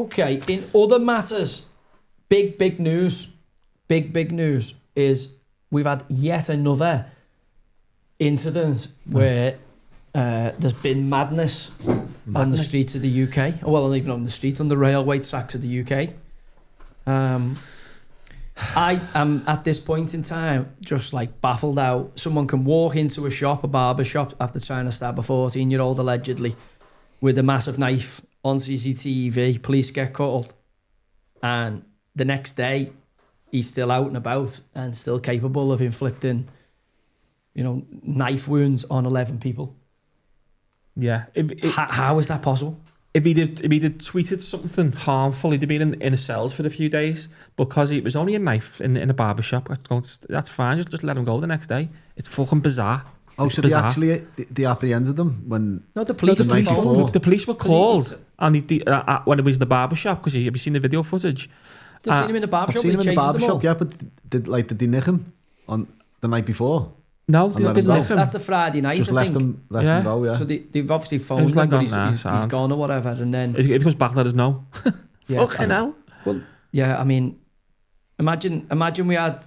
Okay, in other matters, big news is we've had yet another incident where there's been madness on the streets of the UK. Well, not even on the streets, on the railway tracks of the UK. I am at this point in time just like baffled how someone can walk into a shop, a barber shop, after trying to stab a 14-year-old allegedly with a massive knife on CCTV. Police get called, and the next day he's still out and about and still capable of inflicting, knife wounds on 11 people. Yeah. How is that possible? If he'd tweeted something harmful, he'd have been in a cells for a few days. Because it was only a knife in a barber shop, that's fine. Just let him go the next day. It's fucking bizarre. Oh, so bizarre. They apprehended them when... No, the police the police were called and when it was in the barber shop. Because have you seen the video footage? I've seen him in the barber shop. I've seen him in the barber shop, yeah, but did they nick him on the night before? No, they didn't nick him. That's the Friday night, just left him go, yeah. So they've obviously phoned him, but he's gone or whatever, and then... If he comes back, let us know. Fucking hell. Well, yeah, I mean, imagine we had,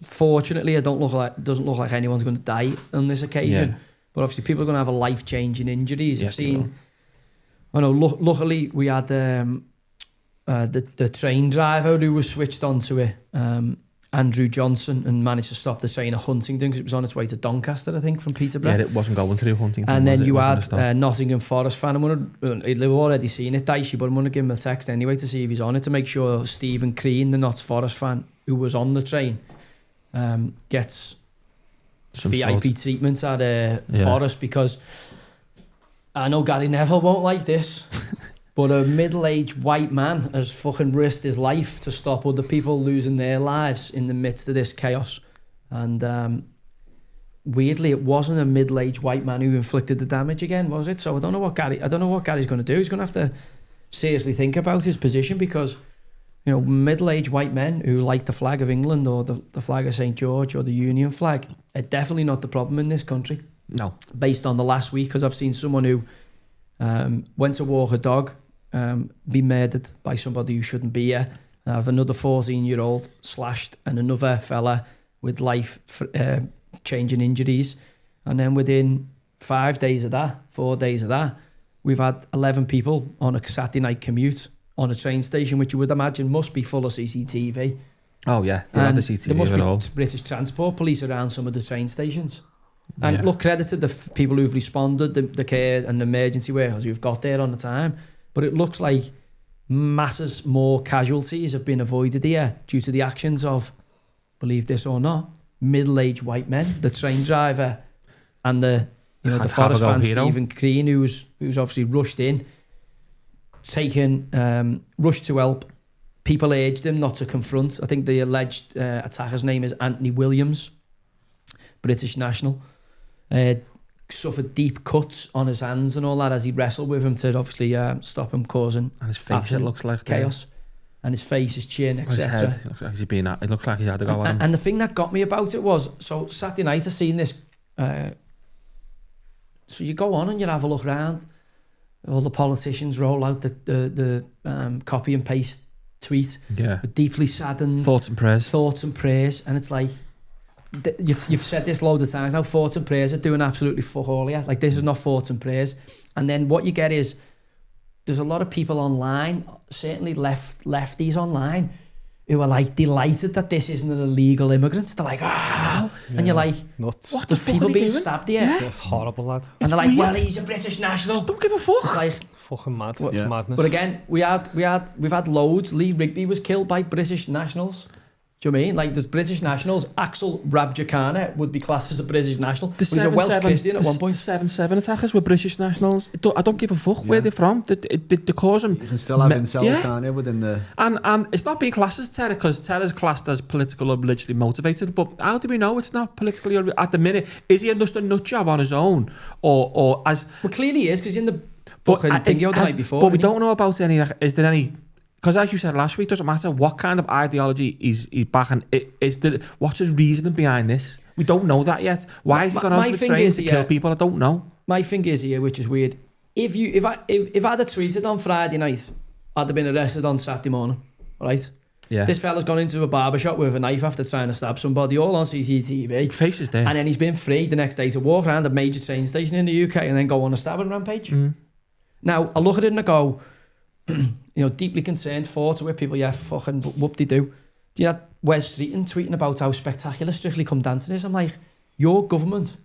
fortunately, it doesn't look like anyone's going to die on this occasion, yeah. But obviously people are going to have a life-changing injuries. I've seen... luckily we had the train driver who was switched onto it, Andrew Johnson, and managed to stop the train at Huntingdon because it was on its way to Doncaster, I think, from Peterborough. Yeah, it wasn't going through Huntingdon. And then you had Nottingham Forest fan. They've already seen it, Dicey, but I'm going to give him a text anyway to see if he's on it, to make sure Stephen Crean, the Notts Forest fan who was on the train, gets some VIP treatment at Forest, because I know Gary Neville won't like this. But a middle-aged white man has fucking risked his life to stop other people losing their lives in the midst of this chaos. And weirdly, it wasn't a middle-aged white man who inflicted the damage again, was it? So I don't know what Gary's going to do. He's going to have to seriously think about his position, because middle-aged white men who like the flag of England or the flag of St. George or the Union flag are definitely not the problem in this country. No. Based on the last week, because I've seen someone who went to walk a dog be murdered by somebody who shouldn't be here. I have another 14-year-old slashed, and another fella with life-changing injuries. And then within 4 days of that, we've had 11 people on a Saturday night commute on a train station, which you would imagine must be full of CCTV. Oh yeah, they had the CCTV. There must be British Transport Police around some of the train stations. And look, credit to the people who've responded, the care and the emergency workers who've got there on the time. But it looks like masses more casualties have been avoided here due to the actions of, believe this or not, middle-aged white men, the train driver and the Forest fan Stephen Crean, who's obviously rushed in, rushed to help. People urged him not to confront. I think the alleged attacker's name is Anthony Williams, British national. Suffered deep cuts on his hands and all that as he wrestled with him to obviously stop him causing and his face, it looks like chaos. And his face, his chin, etc. It looks like he's had to go on him. And the thing that got me about it was, so Saturday night I seen this. So you go on and you have a look around. All the politicians roll out the copy and paste tweet. Yeah. Deeply saddened. Thoughts and prayers. And it's like, you've said this loads of times now, thoughts and prayers are doing absolutely fuck all here. Like, this is not thoughts and prayers. And then what you get is, there's a lot of people online, certainly lefties online, who are like delighted that this isn't an illegal immigrant. They're like, yeah. And you're like, nuts. What the fuck people being stabbed here? Yeah. That's horrible, lad. And they're like, well, he's a British national. Just don't give a fuck. It's like, fucking mad. It's madness. But again, we've had loads. Lee Rigby was killed by British nationals. Do you know what I mean? Like, there's British nationals. Axel Rabjakana would be classed as a British national. He's a Welsh Christian at one point. 7-7 attackers were British nationals. I don't give a fuck where they're from. They cause them. You can still have incels, can't you, within the... And it's not being classed as terror, because terror is classed as political or religiously motivated. But how do we know it's not politically... At the minute, is he just a nut job on his own? Or as... Well, clearly he is, because in the fucking thing the night before... But we don't know about any... Is there any... Because as you said last week, it doesn't matter what kind of ideology he's backing. What's his reasoning behind this? We don't know that yet. Why has he gone onto the train to kill people? I don't know. My thing is here, which is weird. If I'd have tweeted on Friday night, had they been arrested on Saturday morning, right? Yeah. This fella's gone into a barbershop with a knife after trying to stab somebody, all on CCTV. Face is there. And then he's been free the next day to walk around a major train station in the UK and then go on a stabbing rampage. Now, I look at it and I go, deeply concerned, thoughts with people, fucking whoop-de-doo. You know, Wes Streeton tweeting about how spectacular Strictly Come Dancing is. I'm like, your government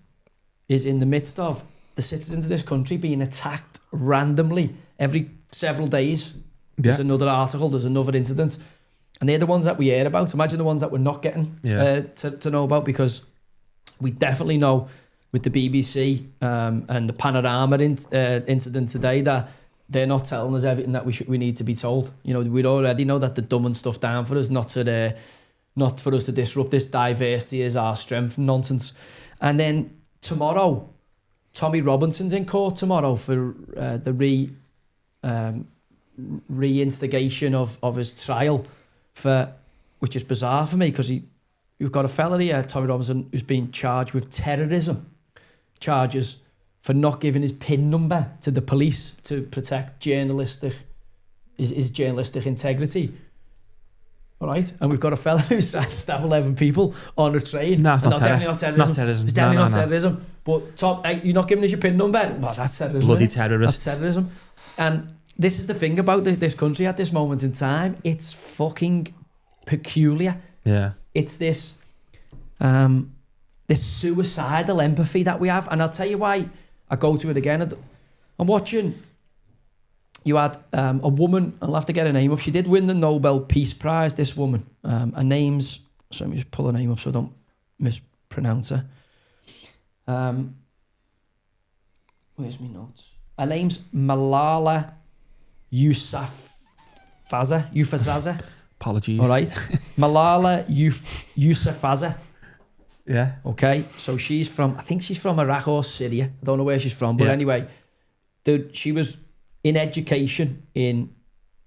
is in the midst of the citizens of this country being attacked randomly every several days. There's another article, there's another incident. And they're the ones that we hear about. Imagine the ones that we're not getting to know about, because we definitely know with the BBC and the Panorama incident today that they're not telling us everything that we need to be told. We already know that they're dumbing stuff down for us, not for us to disrupt this diversity is our strength nonsense. And then tomorrow, Tommy Robinson's in court tomorrow for the reinstigation of his trial, which is bizarre for me, because you've got a fella here, Tommy Robinson, who's been charged with terrorism charges for not giving his PIN number to the police to protect his journalistic integrity. All right, and we've got a fella who's tried to stab 11 people on a train. No, it's not definitely not terrorism. Not terrorism. It's definitely not terrorism. But Tom, you're not giving us your PIN number? Well, that's terrorism. Bloody terrorists. That's terrorism. And this is the thing about this country at this moment in time. It's fucking peculiar. Yeah. It's this suicidal empathy that we have. And I'll tell you why I go to it again. I'm watching, you had a woman, I'll have to get her name up. She did win the Nobel Peace Prize, this woman. Her name's, so let me just pull her name up so I don't mispronounce her. Where's my notes? Her name's Malala Yousafzai. Apologies. All right. Malala Yousafzai. Yeah. Okay. So I think she's from Iraq or Syria. I don't know where she's from. But anyway, she was in education in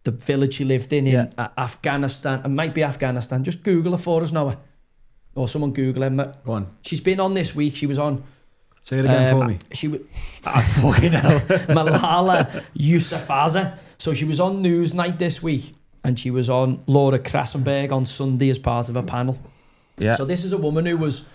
the village she lived in Afghanistan. It might be Afghanistan. Just Google her for us, Noah. Or someone Google her. Go on. She's been on this week. She was on. Say it again for me. Fucking hell. Malala Yousafzai. So she was on Newsnight this week, and she was on Laura Krassenberg on Sunday as part of a panel. Yeah. So this is a woman who was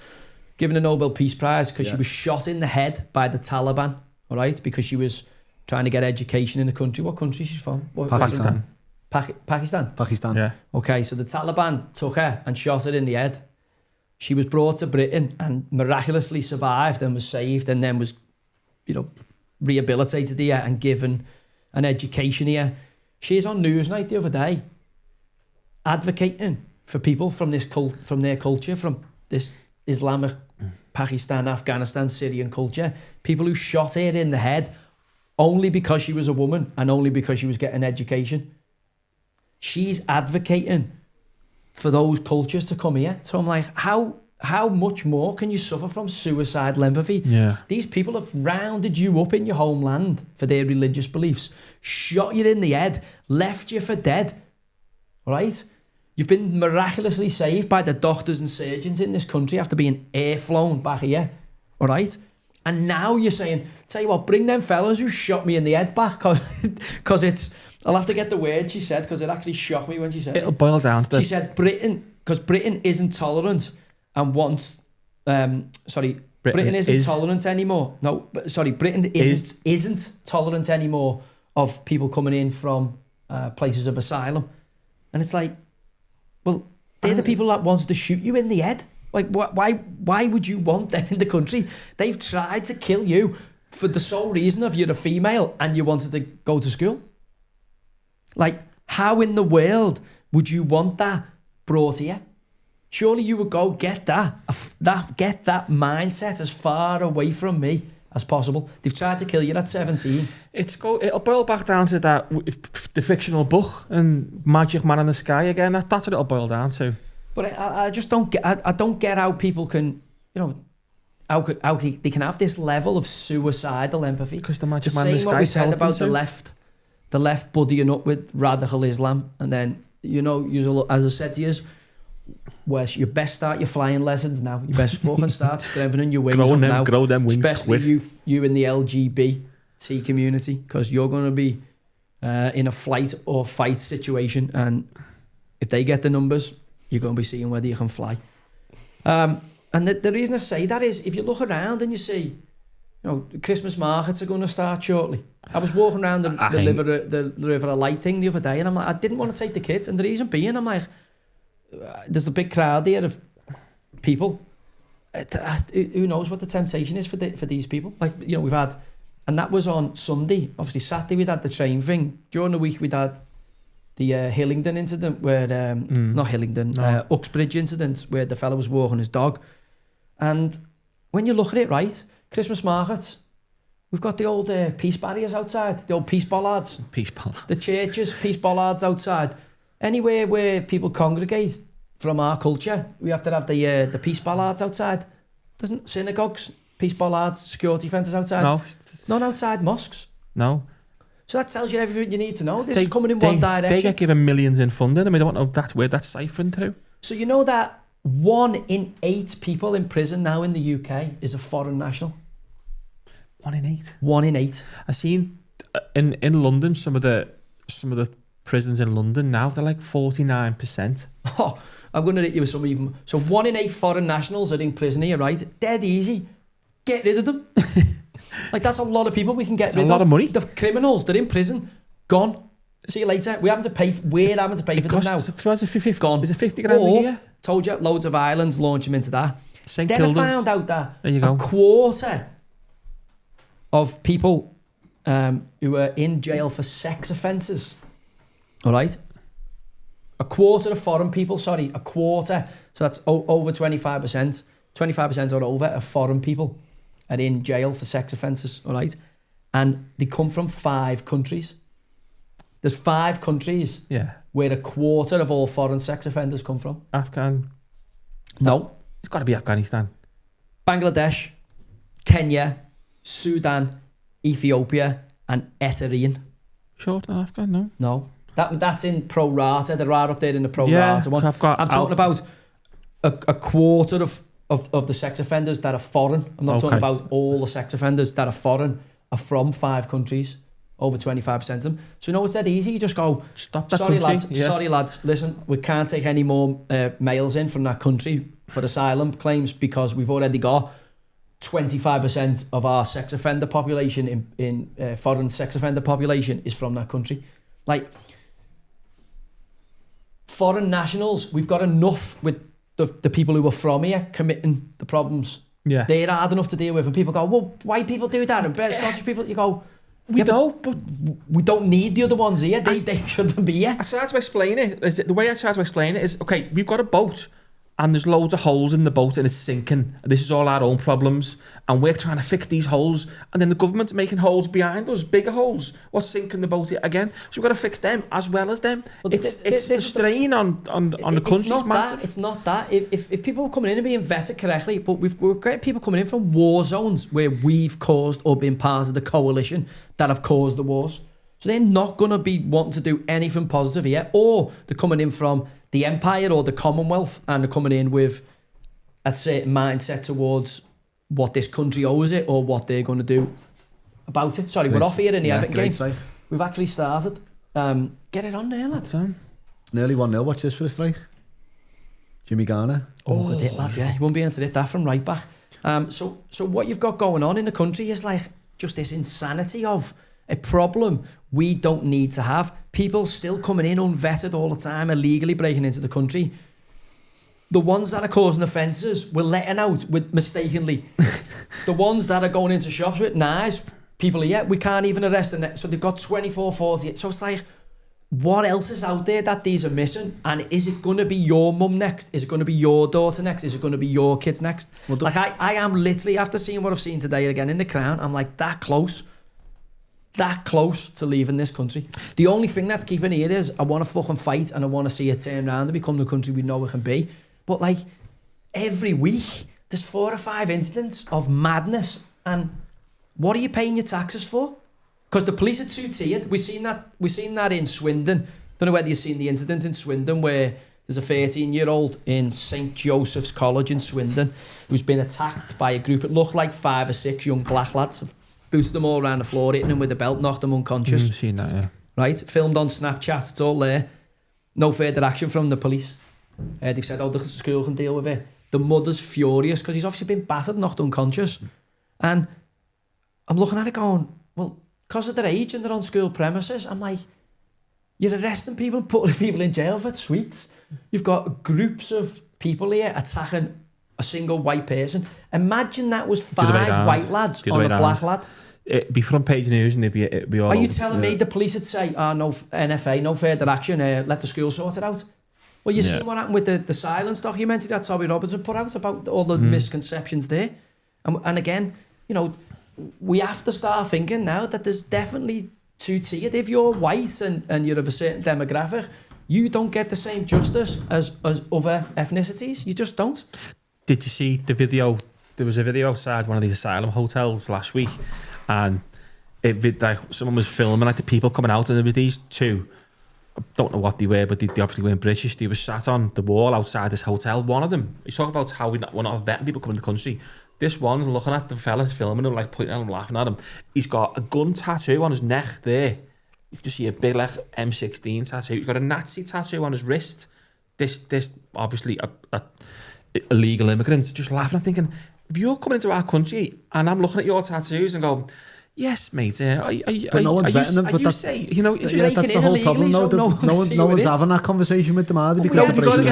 given a Nobel Peace Prize because she was shot in the head by the Taliban, all right, because she was trying to get education in the country. What country she's from? Pakistan. Pakistan? Yeah. Okay, so the Taliban took her and shot her in the head. She was brought to Britain and miraculously survived and was saved, and then was, rehabilitated here and given an education here. She's on Newsnight the other day advocating for people from their culture, from this Islamic Pakistan, Afghanistan, Syrian culture, people who shot her in the head only because she was a woman and only because she was getting education. She's advocating for those cultures to come here. So I'm like, how much more can you suffer from suicidal empathy? Yeah. These people have rounded you up in your homeland for their religious beliefs, shot you in the head, left you for dead, right? You've been miraculously saved by the doctors and surgeons in this country after being air flown back here, all right? And now you're saying, tell you what, bring them fellas who shot me in the head back, because it's, I'll have to get the word she said, because it actually shocked me when she said it. It'll boil down to She said because Britain isn't tolerant and wants, Britain isn't tolerant anymore. No, Britain isn't tolerant anymore of people coming in from places of asylum. And it's like, well, they're the people that wants to shoot you in the head. Like, why would you want them in the country? They've tried to kill you for the sole reason of you're a female and you wanted to go to school. Like, how in the world would you want that brought here? Surely you would go get that mindset as far away from me as possible. They've tried to kill you at 17. It'll boil back down to that, the fictional book and Magic Man in the Sky again. That's what it'll boil down to. But I just don't get. I don't get how people can, how they can have this level of suicidal empathy. Because the Magic Man in the Sky tells them about the left buddying up with radical Islam, and then as I said to you, Wes, you best start your flying lessons now. You best fucking start strengthening your wings now. Grow them wings especially you in the LGBT community, because you're going to be in a flight or fight situation, and if they get the numbers, you're going to be seeing whether you can fly. And the reason I say that is, if you look around and you see, Christmas markets are going to start shortly. I was walking around the River of Light thing the other day, and I'm like, I didn't want to take the kids, and the reason being, I'm like, there's a big crowd there of people. Who knows what the temptation is for these people? Like, we've had, and that was on Sunday. Obviously, Saturday we'd had the train thing. During the week we'd had the Hillingdon incident where, not Hillingdon, Uxbridge incident where the fella was walking his dog. And when you look at it, right, Christmas markets, we've got the old peace barriers outside, the old peace bollards. Peace bollards. The churches, peace bollards outside. Anywhere where people congregate from our culture, we have to have the peace bollards outside. Doesn't synagogues, peace bollards, security fences outside? No. Not outside mosques. No. So that tells you everything you need to know. This is coming in one direction. They get given millions in funding, and we don't know where that's siphoned through. So you know that 1 in 8 people in prison now in the UK is a foreign national? 1 in 8? 1 in 8. I've seen in London, some of the prisons in London now, they're like 49%. Oh, I'm going to hit you with some even... So 1 in 8 foreign nationals are in prison here, right? Dead easy. Get rid of them. Like, that's a lot of people we can get rid of. A lot of money. The criminals, they're in prison. Gone. See you later. We're having to pay for them now. Gone. Is it 50 grand a year? Told you, loads of islands, launch them into that. St. Then Kilda's. I found out that There you go. a quarter of people who are in jail for sex offences, all right? A quarter of foreign people, a quarter, so that's over 25%. 25% or over of foreign people are in jail for sex offences, all right? And they come from 5 countries. There's 5 countries where a quarter of all foreign sex offenders come from. Afghan? No. It's got to be Afghanistan. Bangladesh, Kenya, Sudan, Ethiopia, and Eritrea. Sure, not Afghan, no. No. That's in pro rata. They're right up there in the pro rata one. I'm talking about a quarter of the sex offenders that are foreign. I'm not talking about all the sex offenders that are foreign are from 5 countries. Over 25% of them. So it's that easy. You just go, stop that sorry country. lads, sorry lads, listen, we can't take any more males in from that country for asylum claims because we've already got 25% of our sex offender population in foreign sex offender population is from that country. Like, foreign nationals, we've got enough with the people who are from here committing the problems. Yeah. They're hard enough to deal with. And people go, well, white people do that and Scottish people, you go... We don't, but we don't need the other ones here. They shouldn't be here. I tried to explain it. The way I try to explain it is, okay, we've got a boat and there's loads of holes in the boat and it's sinking. And this is all our own problems. And we're trying to fix these holes. And then the government's making holes behind us, bigger holes. What's sinking the boat again? So we've got to fix them as well as them. Well, it's the strain on the country is massive. It's not that. If people are coming in and being vetted correctly, but we've got people coming in from war zones where we've caused or been part of the coalition that have caused the wars. So they're not going to be wanting to do anything positive here. Or they're coming in from the Empire or the Commonwealth and they're coming in with a certain mindset towards what this country owes it or what they're going to do about it. Sorry, we're off here in the Everton game. Strike. We've actually started. Get it on there, lad. Nearly 1-0. Watch this for the strike. Jimmy Garner. Oh, good hit, lad, yeah. You won't be able to hit that from right back. So what you've got going on in the country is like just this insanity of a problem we don't need to have. People still coming in unvetted all the time, illegally breaking into the country. The ones that are causing offences, we're letting out with mistakenly. The ones that are going into shops with knives, people here, we can't even arrest them. So they've got 24-48. So it's like, what else is out there that these are missing? And is it going to be your mum next? Is it going to be your daughter next? Is it going to be your kids next? Well, like I am literally, after seeing what I've seen today again in The Crown, I'm like that close to leaving this country. The only thing that's keeping it here is I want to fucking fight and I want to see it turn around and become the country we know it can be. But like every week there's 4 or 5 incidents of madness, and what are you paying your taxes for? Because the police are two-tiered. We've seen that in Swindon. Don't know whether you've seen the incident in Swindon where there's a 13-year-old in St. Joseph's College in Swindon who's been attacked by a group. It looked like 5 or 6 young black lads. Booted them all around the floor, hitting them with a belt, knocked them unconscious. Seen that, yeah. right? Filmed on Snapchat, it's all there. No further action from the police. They've said, the school can deal with it. The mother's furious because he's obviously been battered, knocked unconscious. And I'm looking at it going, well, because of their age and they're on school premises, I'm like, you're arresting people, putting people in jail for sweets. You've got groups of people here attacking a single white person. Imagine that was 5 white lads on a black lad. It'd be front page news and it'd be all... Are you telling me the police would say, no NFA, no further action, let the school sort it out? Well, you see what happened with the silence documentary that Tommy Robertson put out about all the misconceptions there. And again, we have to start thinking now that there's definitely two-tiered. If you're white and you're of a certain demographic, you don't get the same justice as other ethnicities. You just don't. Did you see the video? There was a video outside one of these asylum hotels last week, and someone was filming the people coming out, and there was these two. I don't know what they were, but they obviously weren't British. They were sat on the wall outside this hotel. One of them, he's talking about how we're not vetting people coming to the country. This one's looking at the fella filming him, pointing at him, laughing at him. He's got a gun tattoo on his neck there. You can just see a big M16 tattoo. He's got a Nazi tattoo on his wrist. This obviously a illegal immigrants, just laughing. I'm thinking, if you're coming into our country and I'm looking at your tattoos and going, yes, mate. But no one's vetting them. But that's the whole problem. No one's having that conversation with them, are they? Because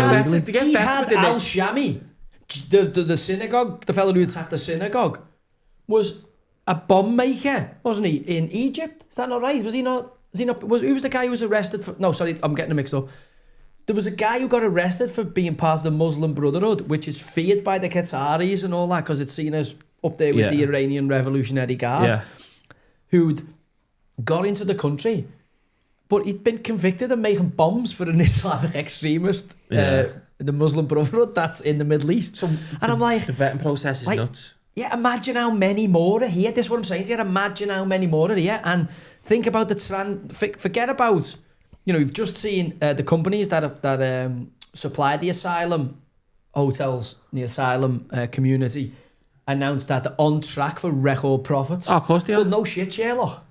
Jihad al-Shami, the synagogue, the fellow who attacked the synagogue, was a bomb maker, wasn't he? In Egypt, is that not right? Was he not? Who was the guy who was arrested for? No, sorry, I'm getting them mixed up. There was a guy who got arrested for being part of the Muslim Brotherhood, which is feared by the Qataris and all that because it's seen as up there with the Iranian Revolutionary Guard, who'd got into the country, but he'd been convicted of making bombs for an Islamic extremist, the Muslim Brotherhood that's in the Middle East. And I'm like... The vetting process is nuts. Yeah, imagine how many more are here. This is what I'm saying to you. Imagine how many more are here. And think about forget about... you've just seen the companies that supply the asylum hotels, the asylum community, announced that they're on track for record profits. Oh, of course they are. Well, no shit, Sherlock.